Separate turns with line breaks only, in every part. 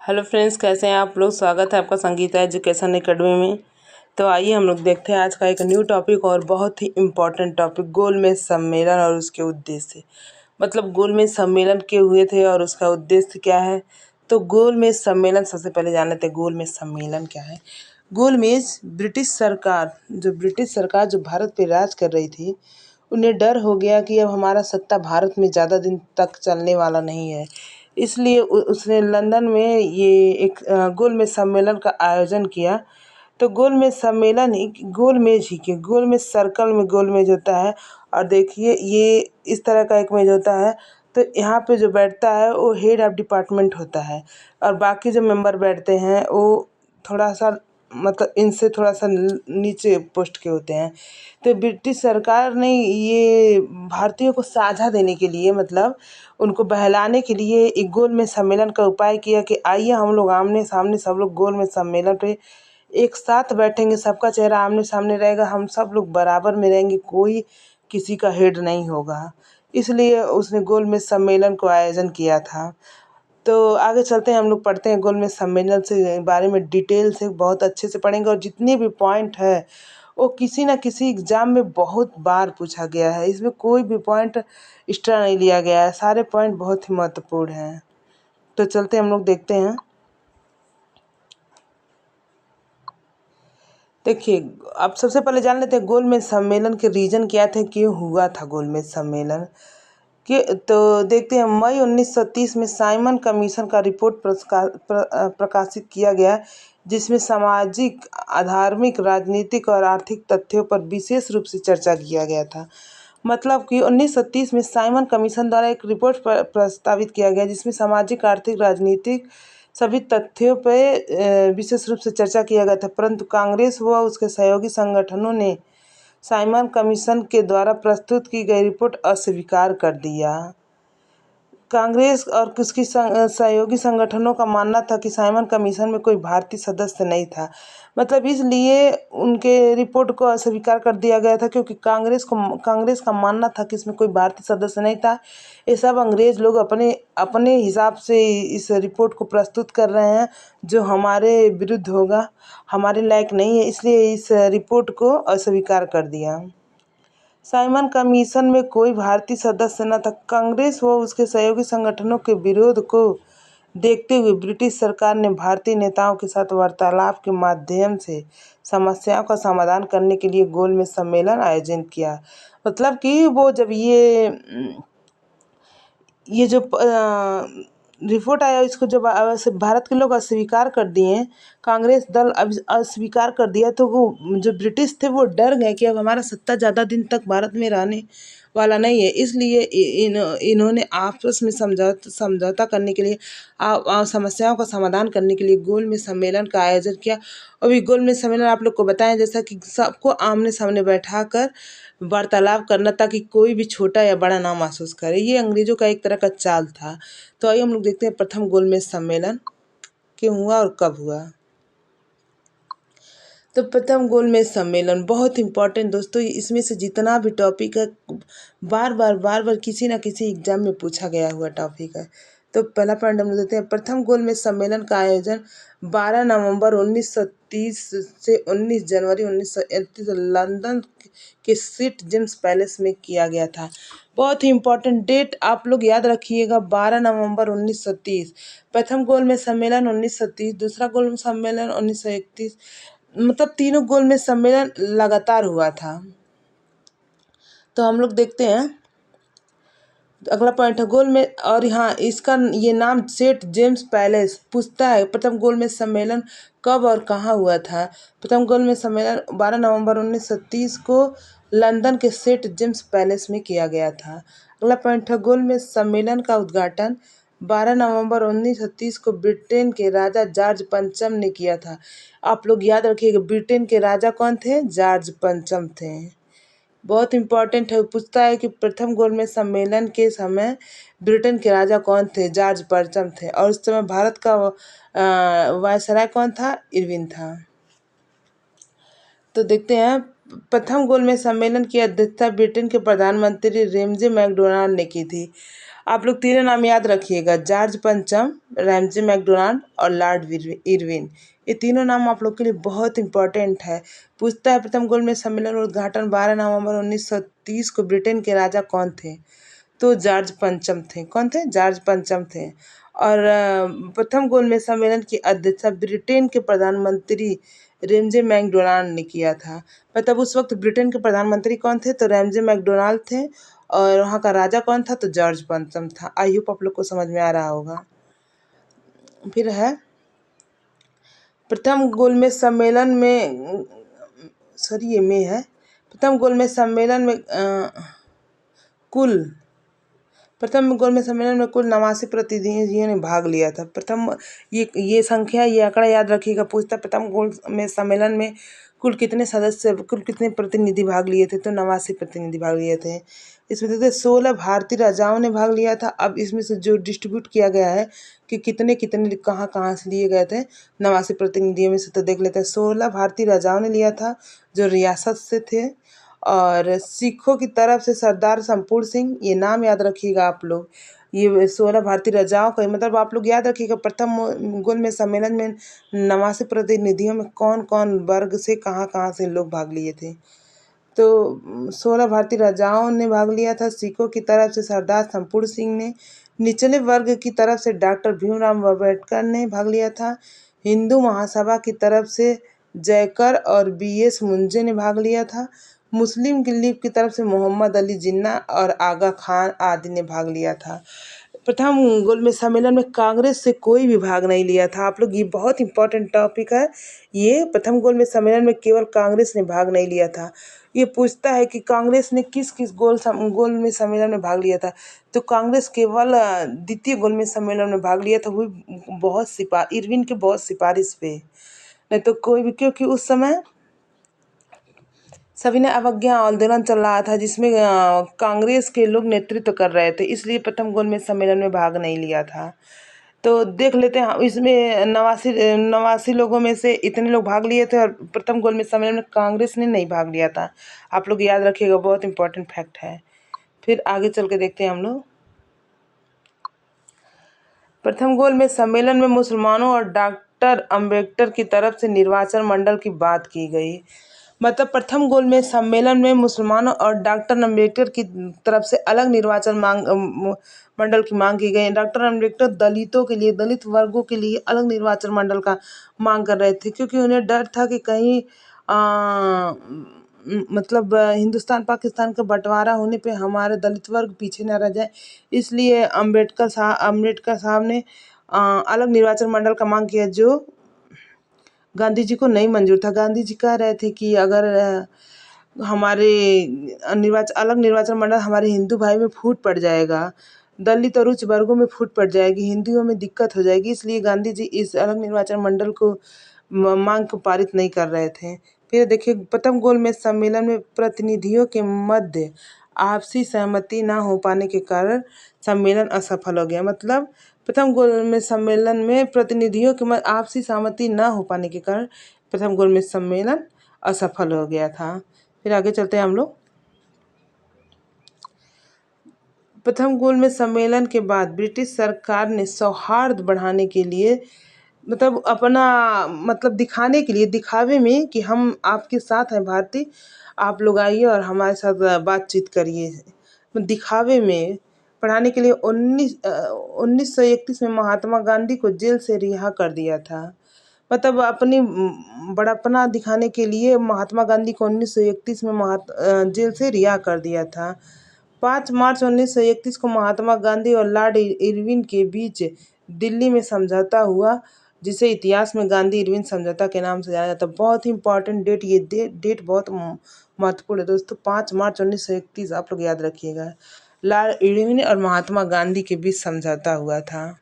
Hello friends, कैसे हैं आप लोग। स्वागत है आपका संगीता एजुकेशन एकेडमी में। तो आइए हम लोग देखते हैं आज का एक न्यू टॉपिक और बहुत ही इम्पोर्टेंट टॉपिक, गोलमेज सम्मेलन और उसके उद्देश्य। मतलब गोलमेज सम्मेलन क्यों हुए थे और उसका उद्देश्य क्या है। तो गोलमेज सम्मेलन सबसे पहले जान लेते हैं गोलमेज सम्मेलन क्या है। गोलमेज ब्रिटिश सरकार जो भारत पे राज कर रही थी, उन्हें डर हो गया कि अब हमारा सत्ता भारत में ज़्यादा दिन तक चलने वाला नहीं है। इसलिए उसने लंदन में ये एक गोलमेज सम्मेलन का आयोजन किया। तो गोलमेज सम्मेलन ही गोलमेज सर्कल में गोलमेज होता है। और देखिए ये इस तरह का एक मेज होता है। तो यहाँ पे जो बैठता है वो हेड ऑफ डिपार्टमेंट होता है और बाकी जो मेंबर बैठते हैं वो थोड़ा सा मतलब इनसे थोड़ा सा नीचे पोस्ट के होते हैं। तो ब्रिटिश सरकार ने ये भारतीयों को साझा देने के लिए, मतलब उनको बहलाने के लिए एक गोल में सम्मेलन का उपाय किया कि आइए हम लोग आमने सामने सब लोग गोल में सम्मेलन पे एक साथ बैठेंगे, सबका चेहरा आमने सामने रहेगा, हम सब लोग बराबर में रहेंगे, कोई किसी का हेड नहीं होगा। इसलिए उसने गोल में सम्मेलन को आयोजन किया था। तो आगे चलते हैं, हम लोग पढ़ते हैं गोल में सम्मेलन से बारे में डिटेल से बहुत अच्छे से पढ़ेंगे। और जितने भी पॉइंट है वो किसी न किसी एग्जाम में बहुत बार पूछा गया है। इसमें कोई भी पॉइंट एक्स्ट्रा नहीं लिया गया है, सारे पॉइंट बहुत ही महत्वपूर्ण हैं। तो चलते हम लोग देखते हैं। देखिए, अब सबसे पहले जान लेते हैं गोलमेज सम्मेलन के रीजन क्या थे, क्यों हुआ था गोलमेज सम्मेलन के। तो देखते हैं, मई 1930 में साइमन कमीशन का रिपोर्ट प्रकाशित किया गया, जिसमें सामाजिक, धार्मिक, राजनीतिक और आर्थिक तथ्यों पर विशेष रूप से चर्चा किया गया था। मतलब कि 1930 में साइमन कमीशन द्वारा एक रिपोर्ट प्रस्तावित किया गया, जिसमें सामाजिक, आर्थिक, राजनीतिक सभी तथ्यों पर विशेष रूप से चर्चा किया गया था। परंतु कांग्रेस व उसके सहयोगी संगठनों ने साइमन कमीशन के द्वारा प्रस्तुत की गई रिपोर्ट अस्वीकार कर दिया। कांग्रेस और उसकी सहयोगी संगठनों का मानना था कि साइमन कमीशन में कोई भारतीय सदस्य नहीं था। मतलब इसलिए उनके रिपोर्ट को अस्वीकार कर दिया गया था, क्योंकि कांग्रेस का मानना था कि इसमें कोई भारतीय सदस्य नहीं था। ये सब अंग्रेज लोग अपने अपने हिसाब से इस रिपोर्ट को प्रस्तुत कर रहे हैं, जो हमारे विरुद्ध होगा, हमारे लायक नहीं है, इसलिए इस रिपोर्ट को अस्वीकार कर दिया। साइमन कमीशन में कोई भारतीय सदस्य न था। कांग्रेस व उसके सहयोगी संगठनों के विरोध को देखते हुए ब्रिटिश सरकार ने भारतीय नेताओं के साथ वार्तालाप के माध्यम से समस्याओं का समाधान करने के लिए गोलमेज सम्मेलन आयोजन किया। मतलब कि वो जब ये जो रिपोर्ट आया, इसको जब भारत के लोग अस्वीकार कर दिए, कांग्रेस दल अस्वीकार कर दिया, तो वो जो ब्रिटिश थे वो डर गए कि अब हमारा सत्ता ज़्यादा दिन तक भारत में रहने वाला नहीं है। इसलिए इन्होंने आपस में समझौता करने के लिए, समस्याओं का समाधान करने के लिए गोल में सम्मेलन का आयोजन किया। और ये गोल में सम्मेलन आप लोग को बताएं, जैसा कि सबको आमने सामने बैठा कर वार्तालाप करना, ताकि कोई भी छोटा या बड़ा ना महसूस करे। ये अंग्रेजों का एक तरह का चाल था। तो आइए हम लोग देखते हैं प्रथम गोलमेज सम्मेलन क्यों हुआ और कब हुआ। तो प्रथम गोलमेज सम्मेलन बहुत इंपॉर्टेंट दोस्तों, इसमें से जितना भी टॉपिक है बार बार किसी ना किसी एग्जाम में पूछा गया हुआ टॉपिक है। तो पहला पॉइंट हम लोग देते हैं, प्रथम गोलमेज सम्मेलन का आयोजन 12 नवंबर 1930 से 19 जनवरी 1931 लंदन के सेंट जेम्स पैलेस में किया गया था। बहुत ही इंपॉर्टेंट डेट आप लोग याद रखिएगा, 12 नवंबर 1930। प्रथम गोलमेज सम्मेलन 1930, दूसरा गोलमेज सम्मेलन 1931। मतलब तीनों गोलमेज सम्मेलन लगातार हुआ था। तो हम लोग देखते हैं, अगला पॉइंट है गोल में, और यहाँ इसका ये नाम सेंट जेम्स पैलेस पूछता है प्रथम गोलमेज सम्मेलन कब और कहाँ हुआ था। प्रथम गोलमेज सम्मेलन 12 नवंबर 1930 को लंदन के सेंट जेम्स पैलेस में किया गया था। अगला पॉइंट है गोलमेज सम्मेलन का उद्घाटन 12 नवंबर 1930 को ब्रिटेन के राजा जॉर्ज पंचम ने किया था। आप लोग याद रखिएगा, ब्रिटेन के राजा कौन थे? जॉर्ज पंचम थे। बहुत इंपॉर्टेंट है, पूछता है कि प्रथम गोलमेज सम्मेलन के समय ब्रिटेन के राजा कौन थे? जॉर्ज पंचम थे। और उस समय भारत का वायसराय कौन था? इरविन था। तो देखते हैं, प्रथम गोलमेज सम्मेलन की अध्यक्षता ब्रिटेन के प्रधानमंत्री रेमजे मैकडोनाल्ड ने की थी। आप लोग तीनों नाम याद रखिएगा, जॉर्ज पंचम, रैमजे मैकडोनाल्ड और लॉर्ड इरविन। ये तीनों नाम आप लोग के लिए बहुत इंपॉर्टेंट है। पूछता है प्रथम गोलमेज सम्मेलन उद्घाटन 12 नवंबर 1930 को ब्रिटेन के राजा कौन थे? तो जॉर्ज पंचम थे। कौन थे? जॉर्ज पंचम थे। और प्रथम गोलमेज सम्मेलन की अध्यक्षता ब्रिटेन के प्रधानमंत्री रैमजे मैकडोनाल्ड ने किया था। मतलब उस वक्त ब्रिटेन के प्रधानमंत्री कौन थे? तो रैमजे मैकडोनाल्ड थे। और वहाँ का राजा कौन था? तो जॉर्ज पंचम था। आई होप आप लोग को समझ में आ रहा होगा। फिर है प्रथम गोलमेज सम्मेलन में, सॉरी ये में है, प्रथम गोलमेज सम्मेलन में प्रथम गोलमेज सम्मेलन में कुल 89 प्रतिनिधियों ने भाग लिया था। प्रथम ये संख्या, ये आंकड़ा याद रखिएगा। पूछता प्रथम गोलमेज सम्मेलन में कुल कितने सदस्य, कुल कितने प्रतिनिधि भाग लिए थे? तो 89 प्रतिनिधि भाग लिए थे। इसमें देते 16 भारतीय राजाओं ने भाग लिया था। अब इसमें से जो डिस्ट्रीब्यूट किया गया है कि कितने कितने कहाँ कहाँ से लिए गए थे 89 प्रतिनिधियों में से, तो देख लेते हैं। 16 भारतीय राजाओं ने लिया था जो रियासत से थे। और सिखों की तरफ से सरदार संपूर्ण सिंह, ये नाम याद रखिएगा आप लोग। ये 16 भारतीय राजाओं का मतलब आप लोग याद रखिएगा। प्रथम गोलमेज सम्मेलन में 89 प्रतिनिधियों में कौन कौन वर्ग से कहाँ कहाँ से लोग भाग लिए थे? तो 16 भारतीय राजाओं ने भाग लिया था। सिखों की तरफ से सरदार संपूर्ण सिंह ने, निचले वर्ग की तरफ से डॉक्टर भीमराव अम्बेडकर ने भाग लिया था। हिंदू महासभा की तरफ से जयकर और BS मुंजे ने भाग लिया था। मुस्लिम लीग की तरफ से मोहम्मद अली जिन्ना और आगा खान आदि ने भाग लिया था। प्रथम गोलमेज सम्मेलन में कांग्रेस से कोई भी भाग नहीं लिया था। आप लोग, ये बहुत इंपॉर्टेंट टॉपिक है। ये प्रथम गोलमेज सम्मेलन में केवल कांग्रेस ने भाग नहीं लिया था। ये पूछता है कि कांग्रेस ने किस किस गोलमेज सम्मेलन में भाग लिया था? तो कांग्रेस केवल द्वितीय गोलमेज सम्मेलन में भाग लिया था, वो बहुत इरविन के बहुत सिफारिश पे, नहीं तो कोई भी, क्योंकि उस समय सभी ने अवज्ञा आंदोलन चल रहा था जिसमें कांग्रेस के लोग नेतृत्व कर रहे थे, इसलिए प्रथम गोलमेज सम्मेलन में भाग नहीं लिया था। तो देख लेते हैं, इसमें 89 लोगों में से इतने लोग भाग लिए थे और प्रथम गोलमेज सम्मेलन में कांग्रेस ने नहीं भाग लिया था। आप लोग याद रखिएगा, बहुत इंपॉर्टेंट फैक्ट है। फिर आगे चल के देखते हैं हम लोग। प्रथम गोलमेज सम्मेलन में मुसलमानों और डॉक्टर अम्बेडकर की तरफ से निर्वाचन मंडल की बात की गई। मतलब प्रथम गोलमेज सम्मेलन में मुसलमानों और डॉक्टर अम्बेडकर की तरफ से अलग निर्वाचन मंडल की मांग की गई। डॉक्टर अम्बेडकर दलितों के लिए, दलित वर्गों के लिए अलग निर्वाचन मंडल का मांग कर रहे थे, क्योंकि उन्हें डर था कि कहीं मतलब हिंदुस्तान पाकिस्तान का बंटवारा होने पे हमारे दलित वर्ग पीछे न रह जाए, इसलिए अम्बेडकर साहब ने अलग निर्वाचन मंडल का मांग किया, जो गांधी जी को नहीं मंजूर था। गांधी जी कह रहे थे कि अगर हमारे अलग निर्वाचन मंडल हमारे हिंदू भाई में फूट पड़ जाएगा, दलित और उच्च वर्गों में फूट पड़ जाएगी, हिंदुओं में दिक्कत हो जाएगी, इसलिए गांधी जी इस अलग निर्वाचन मंडल को मांग को पारित नहीं कर रहे थे। फिर देखिए, प्रथम गोलमेज सम्मेलन में प्रतिनिधियों के मध्य आपसी सहमति न हो पाने के कारण सम्मेलन असफल हो गया। मतलब प्रथम गोलमेज सम्मेलन में प्रतिनिधियों के मध्य आपसी सहमति न हो पाने के कारण प्रथम गोलमेज सम्मेलन असफल हो गया था। फिर आगे चलते हैं हम लोग। प्रथम गोलमेज सम्मेलन के बाद ब्रिटिश सरकार ने सौहार्द बढ़ाने के लिए, मतलब अपना मतलब दिखाने के लिए, दिखावे में कि हम आपके साथ हैं भारतीय, आप लोग आइए और हमारे साथ बातचीत करिए, दिखावे में पढ़ाने के लिए 1931 में महात्मा गांधी को जेल से रिहा कर दिया था। मतलब अपनी बड़प्पना दिखाने के लिए महात्मा गांधी को 1931 में जेल से रिहा कर दिया था। 5 मार्च 1931 को महात्मा गांधी और लॉर्ड इरविन के बीच दिल्ली में समझौता हुआ, जिसे इतिहास में गांधी इरविन समझौता के नाम से जाना जाता है। बहुत ही इंपॉर्टेंट डेट, ये डेट बहुत महत्वपूर्ण है दोस्तों। 5 मार्च 1931 आप लोग याद रखिएगा, लॉर्ड इरविन और महात्मा गांधी के बीच समझौता हुआ था।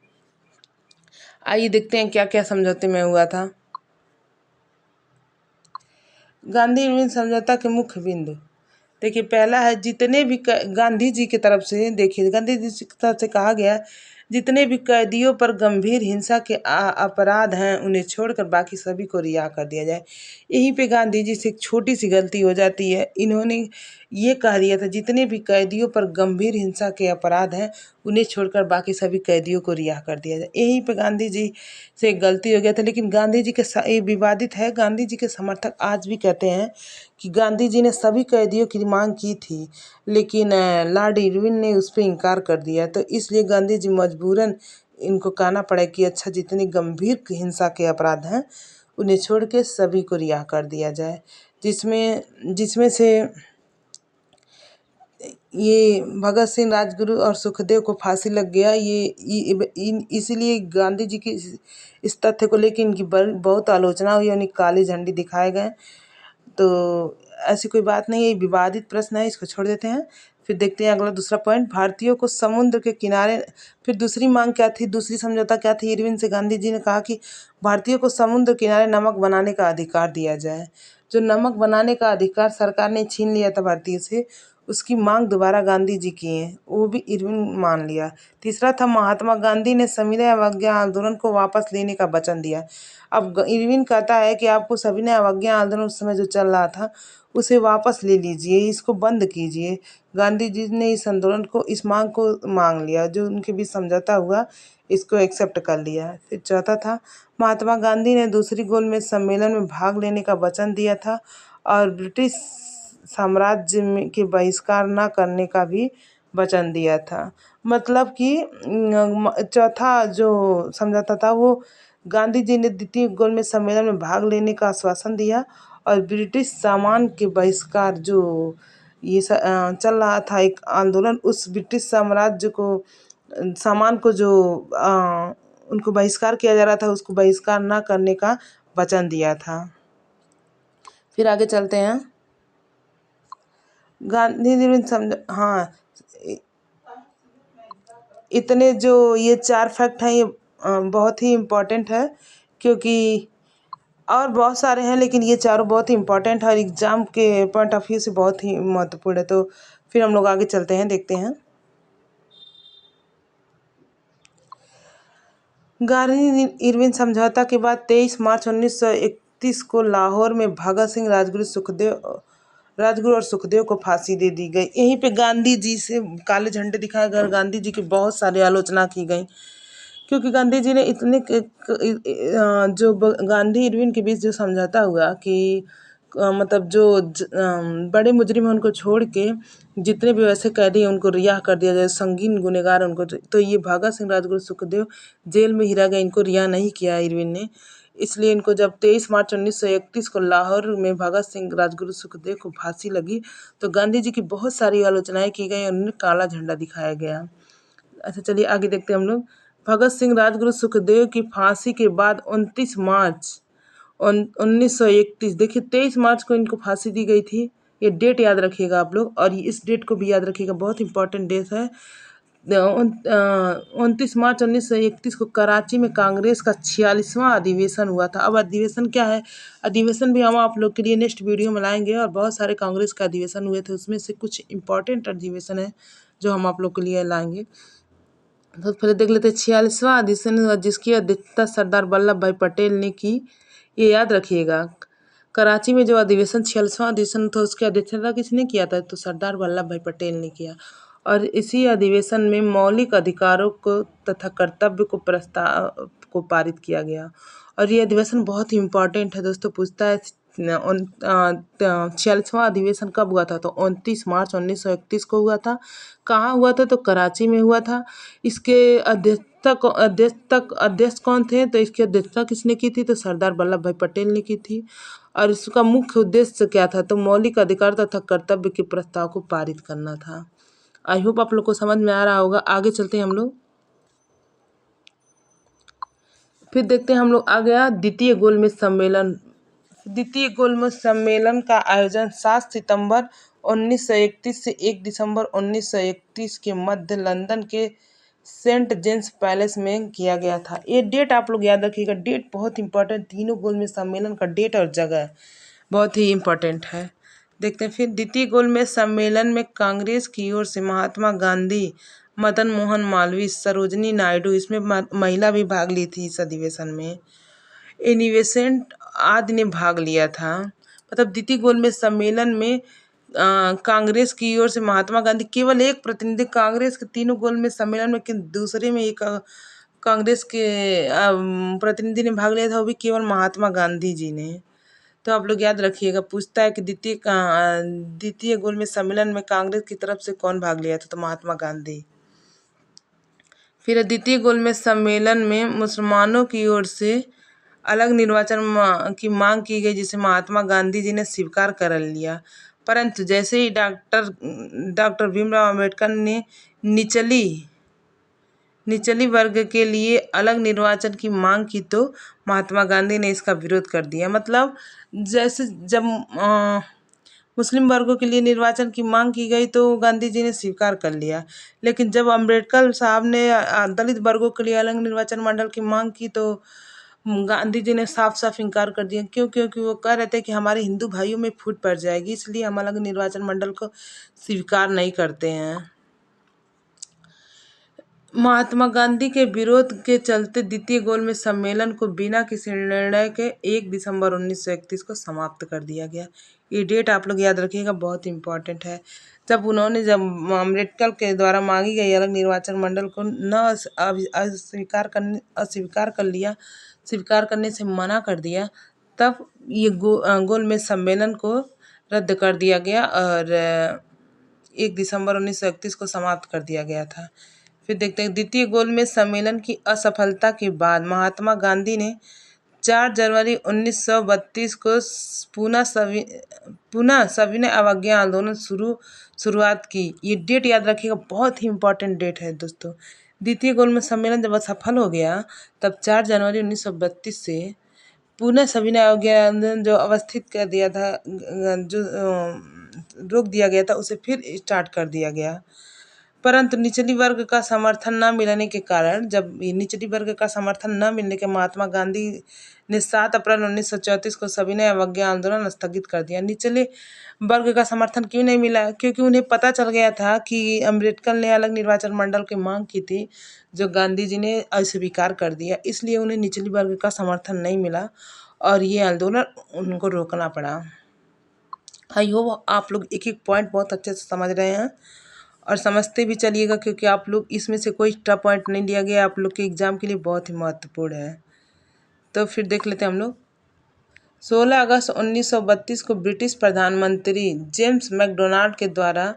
आइए देखते हैं क्या क्या समझौते में हुआ था। गांधी इरविन समझौता के मुख्य बिंदु देखिए, पहला है जितने भी गांधी जी की तरफ से, देखिए गांधी जी की तरफ से कहा गया, जितने भी कैदियों पर गंभीर हिंसा के अपराध हैं उन्हें छोड़कर बाकी सभी को रिहा कर दिया जाए। यहीं पे गांधी जी से एक छोटी सी गलती हो जाती है। इन्होंने ये कह दिया था जितने भी कैदियों पर गंभीर हिंसा के अपराध हैं उन्हें छोड़कर बाकी सभी कैदियों को रिहा कर दिया जाए। यहीं पे गांधी जी से गलती हो गया था। लेकिन गांधी जी के ये विवादित है, गांधी जी के समर्थक आज भी कहते हैं कि गांधी जी ने सभी कैदियों की मांग की थी, लेकिन लॉर्ड इरविन ने उस पर इनकार कर दिया। तो इसलिए गांधी जी मजबूरन इनको कहना पड़ा कि अच्छा जितनी गंभीर हिंसा के अपराध हैं उन्हें छोड़ के सभी को रिहा कर दिया जाए, जिसमें से ये भगत सिंह, राजगुरु और सुखदेव को फांसी लग गया। इसीलिए गांधी जी की इस तथ्य को लेकर इनकी बहुत आलोचना हुई, उन्हें काली झंडी दिखाए गए। तो ऐसी कोई बात नहीं है, ये विवादित प्रश्न है, इसको छोड़ देते हैं। फिर देखते हैं अगला दूसरा पॉइंट, भारतीयों को समुद्र के किनारे। फिर दूसरी मांग क्या थी, दूसरी समझौता क्या थी इरविन से? गांधी जी ने कहा कि भारतीयों को समुद्र किनारे नमक बनाने का अधिकार दिया जाए। जो नमक बनाने का अधिकार सरकार ने छीन लिया था भारतीय से, उसकी मांग दोबारा गांधी जी की है, वो भी इरविन मान लिया। तीसरा था महात्मा गांधी ने सविनय अवज्ञा आंदोलन को वापस लेने का वचन दिया। अब इरविन कहता है कि आपको सविनय अवज्ञा आंदोलन उस समय जो चल रहा था उसे वापस ले लीजिए, इसको बंद कीजिए। गांधी जी ने इस आंदोलन को, इस मांग को मांग लिया, जो उनके बीच समझौता हुआ इसको एक्सेप्ट कर लिया। फिर चौथा था महात्मा गांधी ने दूसरी गोलमेज सम्मेलन में भाग लेने का वचन दिया था और ब्रिटिश साम्राज्य के बहिष्कार न करने का भी वचन दिया था। मतलब कि चौथा जो समझौता था वो गांधी जी ने द्वितीय गोलमेज सम्मेलन में भाग लेने का आश्वासन दिया और ब्रिटिश सामान के बहिष्कार, जो ये चल रहा था एक आंदोलन, उस ब्रिटिश साम्राज्य को सामान को जो उनको बहिष्कार किया जा रहा था उसको बहिष्कार न करने का वचन दिया था। फिर आगे चलते हैं। गांधी जी ने हाँ, इतने जो ये 4 फैक्ट हैं ये बहुत ही इम्पोर्टेंट है, क्योंकि और बहुत सारे हैं लेकिन ये चारों बहुत ही इम्पोर्टेंट है और एग्जाम के पॉइंट ऑफ व्यू से बहुत ही महत्वपूर्ण है। तो फिर हम लोग आगे चलते हैं, देखते हैं। गांधी इरविन समझौता के बाद 23 मार्च 1931 को लाहौर में भगत सिंह, राजगुरु और सुखदेव को फांसी दे दी गई। यहीं पे गांधी जी से काले झंडे दिखाए गए और गांधी जी की बहुत सारी आलोचना की गई, क्योंकि गांधी जी ने जो गांधी इरविन के बीच जो समझौता हुआ कि मतलब जो बड़े मुजरिम हैं उनको छोड़ के जितने भी वैसे कैदी हैं उनको रिहा कर दिया जाए, संगीन गुनहगार उनको। तो ये भगत सिंह, राजगुरु, सुखदेव जेल में ही रह गए, इनको रिहा नहीं किया इरविन ने। इसलिए इनको जब 23 मार्च 1931 को लाहौर में भगत सिंह, राजगुरु, सुखदेव को फांसी लगी तो गांधी जी की बहुत सारी आलोचनाएं की गई और उन्हें काला झंडा दिखाया गया। अच्छा चलिए आगे देखते हैं हम लोग। भगत सिंह, राजगुरु, सुखदेव की फांसी के बाद 29 मार्च 1931, देखिए 23 मार्च को इनको फांसी दी गई थी। ये डेट याद रखिएगा आप लोग, और इस डेट को भी याद रखिएगा, बहुत इंपॉर्टेंट डेट है। 29 मार्च 1931 को कराची में कांग्रेस का 46वां अधिवेशन हुआ था। अब अधिवेशन क्या है, अधिवेशन भी हम आप लोग के लिए नेक्स्ट वीडियो में लाएंगे, और बहुत सारे कांग्रेस का अधिवेशन हुए थे, उसमें से कुछ इंपॉर्टेंट अधिवेशन है जो हम आप लोग के लिए लाएंगे। तो पहले देख लेते हैं 46वां अधिवेशन हुआ, जिसकी अध्यक्षता सरदार वल्लभ भाई पटेल ने की। ये याद रखिएगा, कराची में जो अधिवेशन 46वां अधिवेशन था उसकी अध्यक्षता किसने किया था, तो सरदार वल्लभ भाई पटेल ने किया। और इसी अधिवेशन में मौलिक अधिकारों को तथा कर्तव्य को प्रस्ताव को पारित किया गया। और ये अधिवेशन बहुत ही इम्पोर्टेंट है दोस्तों, पूछता है 46वां अधिवेशन कब हुआ था, तो 29 मार्च 1931 को हुआ था। कहाँ हुआ था, तो कराची में हुआ था। इसके अध्यक्ष कौन थे, तो इसकी अध्यक्षता किसने की थी, तो सरदार वल्लभ भाई पटेल ने की थी। और इसका मुख्य उद्देश्य क्या था, तो मौलिक अधिकार तथा कर्तव्य के प्रस्ताव को पारित करना था। आई होप आप लोग को समझ में आ रहा होगा। आगे चलते हैं हम लोग। फिर देखते हैं हम लोग आ गया द्वितीय गोलमेज सम्मेलन। द्वितीय गोलमेज सम्मेलन का आयोजन 7 सितंबर 1931 से 1 दिसंबर 1931 के मध्य लंदन के सेंट जेम्स पैलेस में किया गया था। ये डेट आप लोग याद रखिएगा, डेट बहुत इंपॉर्टेंट, तीनों गोलमेज सम्मेलन का डेट और जगह बहुत ही इम्पोर्टेंट है। देखते हैं फिर द्वितीय गोलमेज सम्मेलन में कांग्रेस की ओर से महात्मा गांधी, मदन मोहन मालवीय, सरोजनी नायडू, इसमें महिला भी भाग ली थी इस अधिवेशन में, एनिवेसेंट आदि ने भाग लिया था। मतलब द्वितीय गोलमेज सम्मेलन में कांग्रेस की ओर से महात्मा गांधी, केवल एक प्रतिनिधि कांग्रेस के तीनों गोलमेज सम्मेलन में, दूसरे में एक कांग्रेस के प्रतिनिधि ने भाग लिया था, वो भी केवल महात्मा गांधी जी ने। तो आप लोग याद रखिएगा। पूछता है कि द्वितीय गोलमेज सम्मेलन में कांग्रेस की तरफ से कौन भाग लिया था, तो महात्मा गांधी। फिर द्वितीय गोलमेज सम्मेलन में मुसलमानों की ओर से अलग निर्वाचन की मांग की गई, जिसे महात्मा गांधी जी ने स्वीकार कर लिया। परंतु जैसे ही डॉक्टर भीमराव अंबेडकर ने निचली वर्ग के लिए अलग निर्वाचन की मांग की, तो महात्मा गांधी ने इसका विरोध कर दिया। मतलब जैसे जब मुस्लिम वर्गों के लिए निर्वाचन की मांग की गई तो गांधी जी ने स्वीकार कर लिया, लेकिन जब अंबेडकर साहब ने दलित वर्गों के लिए अलग निर्वाचन मंडल की मांग की तो गांधी जी ने साफ साफ इनकार कर दिया। क्यों? क्योंकि वो कह रहे थे कि हमारे हिंदू भाइयों में फूट पड़ जाएगी, इसलिए हम अलग निर्वाचन मंडल को स्वीकार नहीं करते हैं। महात्मा गांधी के विरोध के चलते द्वितीय गोलमेज सम्मेलन को बिना किसी निर्णय के 1 दिसंबर 1931 को समाप्त कर दिया गया। ये डेट आप लोग याद रखिएगा, बहुत इम्पोर्टेंट है। जब अम्बेडकर के द्वारा मांगी गई अलग निर्वाचन मंडल को स्वीकार करने से मना कर दिया, तब ये गोलमेज सम्मेलन को रद्द कर दिया गया और 1 दिसंबर 1931 को समाप्त कर दिया गया था। फिर देखते हैं द्वितीय गोलमेज सम्मेलन की असफलता के बाद महात्मा गांधी ने 4 जनवरी 1932 को पुनः सविनय अवज्ञा आंदोलन शुरुआत की। ये डेट याद रखिएगा, बहुत ही इम्पोर्टेंट डेट है दोस्तों। द्वितीय गोलमेज सम्मेलन जब असफल हो गया, तब 4 जनवरी 1932 से पुनः सविनय अवज्ञा आंदोलन जो अवस्थित कर दिया था, जो रोक दिया गया था, उसे फिर स्टार्ट कर दिया गया। परंतु निचली वर्ग का समर्थन न मिलने के कारण, जब निचली वर्ग का समर्थन न मिलने के महात्मा गांधी ने 7 अप्रैल 1934 को सविनय अवज्ञा आंदोलन स्थगित कर दिया। निचले वर्ग का समर्थन क्यों नहीं मिला? क्योंकि उन्हें पता चल गया था कि अम्बेडकर ने अलग निर्वाचन मंडल की मांग की थी, जो गांधी जी ने अस्वीकार कर दिया, इसलिए उन्हें निचली वर्ग का समर्थन नहीं मिला और ये आंदोलन उनको रोकना पड़ा। आई होप आप लोग एक एक पॉइंट बहुत अच्छे से समझ रहे हैं और समझते भी चलिएगा, क्योंकि आप लोग इसमें से कोई एक्स्ट्रा पॉइंट नहीं लिया गया, आप लोग के एग्जाम के लिए बहुत ही महत्वपूर्ण है। तो फिर देख लेते हैं हम लोग। 16 अगस्त 1932 को ब्रिटिश प्रधानमंत्री जेम्स मैकडोनाल्ड के द्वारा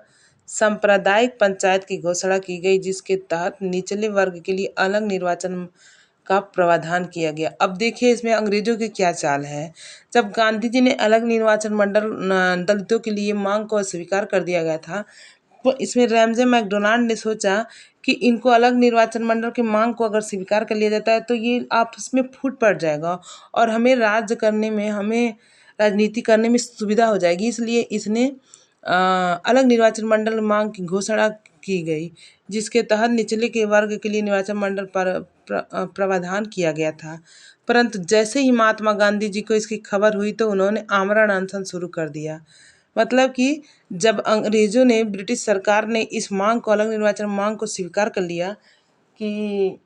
सांप्रदायिक पंचायत की घोषणा की गई, जिसके तहत निचले वर्ग के लिए अलग निर्वाचन का प्रावधान किया गया। अब देखिए इसमें अंग्रेजों की क्या चाल है। जब गांधी जी ने अलग निर्वाचन मंडल दलितों के लिए मांग को अस्वीकार कर दिया गया था, तो इसमें रैमजे मैकडोनाल्ड ने सोचा कि इनको अलग निर्वाचन मंडल की मांग को अगर स्वीकार कर लिया जाता है तो ये आपस में फूट पड़ जाएगा और हमें राजनीति करने में सुविधा हो जाएगी। इसलिए इसने अलग निर्वाचन मंडल मांग की घोषणा की गई, जिसके तहत निचले के वर्ग के लिए निर्वाचन मंडल पर प्रावधान किया गया था। परंतु जैसे ही महात्मा गांधी जी को इसकी खबर हुई तो उन्होंने आमरण अनशन शुरू कर दिया। मतलब कि जब अंग्रेजों ने, ब्रिटिश सरकार ने इस मांग को, अलग निर्वाचन मांग को स्वीकार कर लिया कि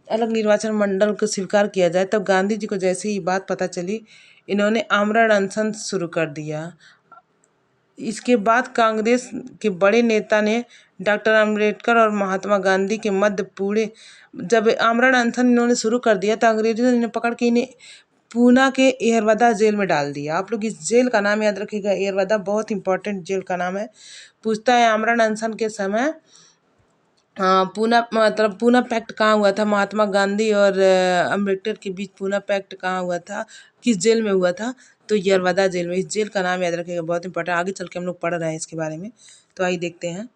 अलग निर्वाचन मंडल को स्वीकार किया जाए, तब गांधी जी को जैसे ही बात पता चली, इन्होंने आमरण अनशन शुरू कर दिया। इसके बाद कांग्रेस के बड़े नेता ने डॉक्टर अम्बेडकर और महात्मा गांधी के मध्य जब आमरण अनशन इन्होंने शुरू कर दिया तो अंग्रेजों ने पकड़ के इन्हें पूना के येरवदा जेल में डाल दिया। आप लोग इस जेल का नाम याद रखिएगा, येरवदा बहुत इंपॉर्टेंट जेल का नाम है। पूछता है आमरण अनशन के समय पूना पैक्ट कहाँ हुआ था? महात्मा गांधी और अम्बेडकर के बीच पूना पैक्ट कहाँ हुआ था, किस जेल में हुआ था? तो येरवदा जेल में। इस जेल का नाम याद रखिएगा, बहुत इंपॉर्टेंट, आगे चल के हम लोग पढ़ रहे हैं इसके बारे में। तो आइए देखते हैं।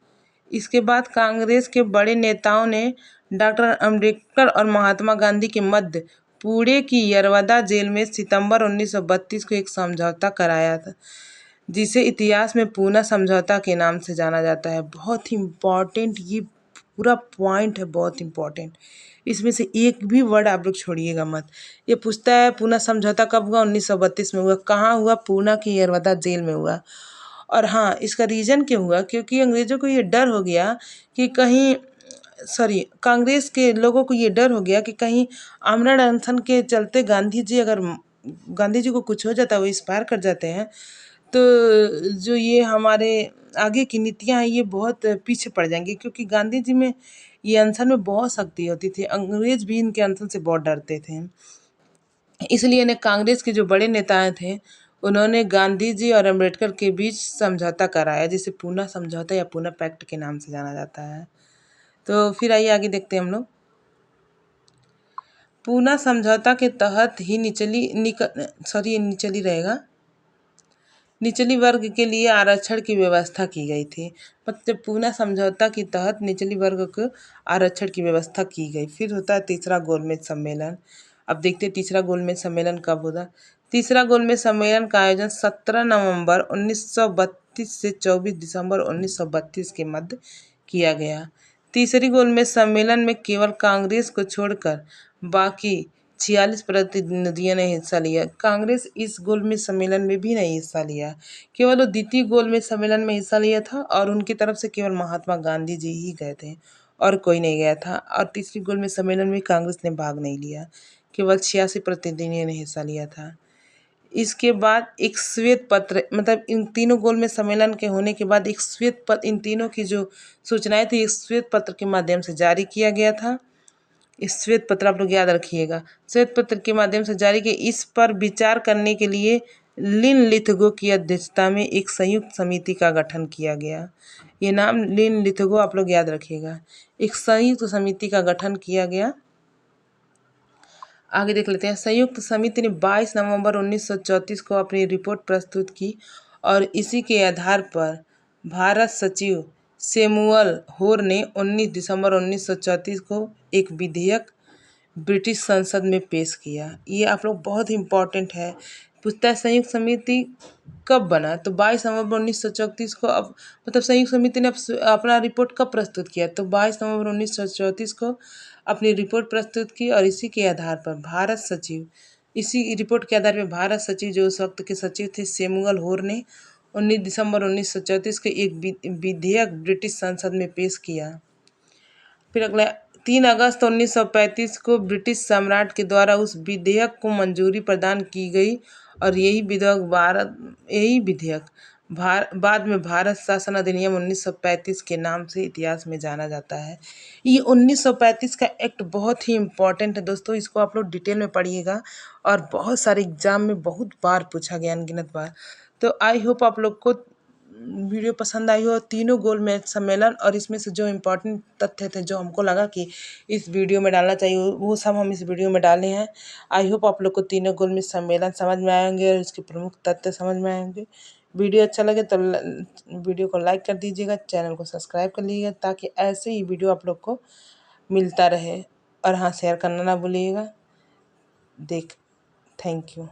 इसके बाद कांग्रेस के बड़े नेताओं ने डॉक्टर अम्बेडकर और महात्मा गांधी के मध्य पुणे की येरवदा जेल में सितंबर 1932 को एक समझौता कराया था, जिसे इतिहास में पूना समझौता के नाम से जाना जाता है। बहुत ही इम्पॉर्टेंट ये पूरा पॉइंट है, बहुत इम्पॉर्टेंट। इसमें से एक भी वर्ड आप लोग छोड़िएगा मत। ये पूछता है पूना समझौता कब हुआ? 1932 में हुआ। कहाँ हुआ? पूना की येरवदा जेल में हुआ। और हाँ, इसका रीज़न क्यों हुआ? क्योंकि अंग्रेज़ों को ये डर हो गया कि कांग्रेस के लोगों को ये डर हो गया कि कहीं आमरण अनशन के चलते गांधी जी को कुछ हो जाता है, वो एक्सपायर कर जाते हैं, तो जो ये हमारे आगे की नीतियाँ हैं ये बहुत पीछे पड़ जाएंगी, क्योंकि गांधी जी में ये अनशन में बहुत शक्ति होती थी, अंग्रेज भी इनके अनशन से बहुत डरते थे। इसलिए इन्हें कांग्रेस के जो बड़े नेताएं थे उन्होंने गांधी जी और अम्बेडकर के बीच समझौता कराया, जिसे पूना समझौता या पूना पैक्ट के नाम से जाना जाता है। तो फिर आइए आगे देखते हैं हम लोग। पूना समझौता के तहत ही निचली रहेगा, निचली वर्ग के लिए आरक्षण की व्यवस्था की गई थी। मतलब पूना समझौता के तहत निचली वर्ग को आरक्षण की व्यवस्था की गई। फिर होता है तीसरा गोलमेज सम्मेलन। अब देखते हैं तीसरा गोलमेज सम्मेलन कब होगा। तीसरा गोलमेज सम्मेलन का आयोजन 17 नवंबर 1932 से 24 दिसंबर 1932 के मध्य किया गया। तीसरी गोलमेज सम्मेलन में केवल कांग्रेस को छोड़कर बाकी 46 प्रतिनिधियों ने हिस्सा लिया। कांग्रेस इस गोलमेज सम्मेलन में भी नहीं हिस्सा लिया, केवल वो द्वितीय गोलमेज सम्मेलन में हिस्सा लिया था और उनकी तरफ से केवल महात्मा गांधी जी ही गए थे और कोई नहीं गया था। और तीसरी गोलमेज सम्मेलन में कांग्रेस ने भाग नहीं लिया, केवल 86 प्रतिनिधियों ने हिस्सा लिया था। इसके बाद एक श्वेत पत्र, मतलब इन तीनों गोलमेज सम्मेलन के होने के बाद एक श्वेत पत्र, इन तीनों की जो सूचनाएं थी इस श्वेत पत्र के माध्यम से जारी किया गया था। इस श्वेत पत्र आप लोग याद रखिएगा, श्वेत पत्र के माध्यम से जारी किए। इस पर विचार करने के लिए लिन लिथगो की अध्यक्षता में एक संयुक्त समिति का गठन किया गया। ये नाम लिन लिथगो आप लोग याद रखिएगा। एक संयुक्त समिति का गठन किया गया। आगे देख लेते हैं। संयुक्त समिति ने 22 नवंबर 1934 को अपनी रिपोर्ट प्रस्तुत की और इसी के आधार पर भारत सचिव सैमुअल होर ने 19 दिसंबर 1934 को एक विधेयक ब्रिटिश संसद में पेश किया। ये आप लोग बहुत ही इम्पोर्टेंट है, पूछता है संयुक्त समिति कब बना, तो 22 नवंबर 1934 को। अब मतलब संयुक्त समिति ने अपना रिपोर्ट कब प्रस्तुत किया, तो 22 नवंबर 1934 को अपनी रिपोर्ट प्रस्तुत की और इसी के आधार पर भारत सचिव, इसी रिपोर्ट के आधार पर भारत सचिव जो उस वक्त के सचिव थे सैमुअल होर ने 19 दिसंबर 1934 को एक विधेयक ब्रिटिश संसद में पेश किया। फिर अगला 3 अगस्त 1935 को ब्रिटिश सम्राट के द्वारा उस विधेयक को मंजूरी प्रदान की गई और यही विधेयक बाद में भारत शासन अधिनियम 1935 के नाम से इतिहास में जाना जाता है। ये 1935 का एक्ट बहुत ही इम्पोर्टेंट है दोस्तों, इसको आप लोग डिटेल में पढ़िएगा और बहुत सारे एग्जाम में बहुत बार पूछा गया, अनगिनत बार। तो आई होप आप लोग को वीडियो पसंद आई हो। तीनों गोलमेज सम्मेलन और इसमें से जो इम्पोर्टेंट तथ्य थे जो हमको लगा कि इस वीडियो में डालना चाहिए वो सब हम इस वीडियो में डाले हैं। आई होप आप लोग को तीनों गोलमेज सम्मेलन समझ में आएंगे और इसके प्रमुख तथ्य समझ में आएंगे। वीडियो अच्छा लगे तो वीडियो को लाइक कर दीजिएगा, चैनल को सब्सक्राइब कर लीजिएगा ताकि ऐसे ही वीडियो आप लोग को मिलता रहे। और हाँ, शेयर करना ना भूलिएगा। Thank you.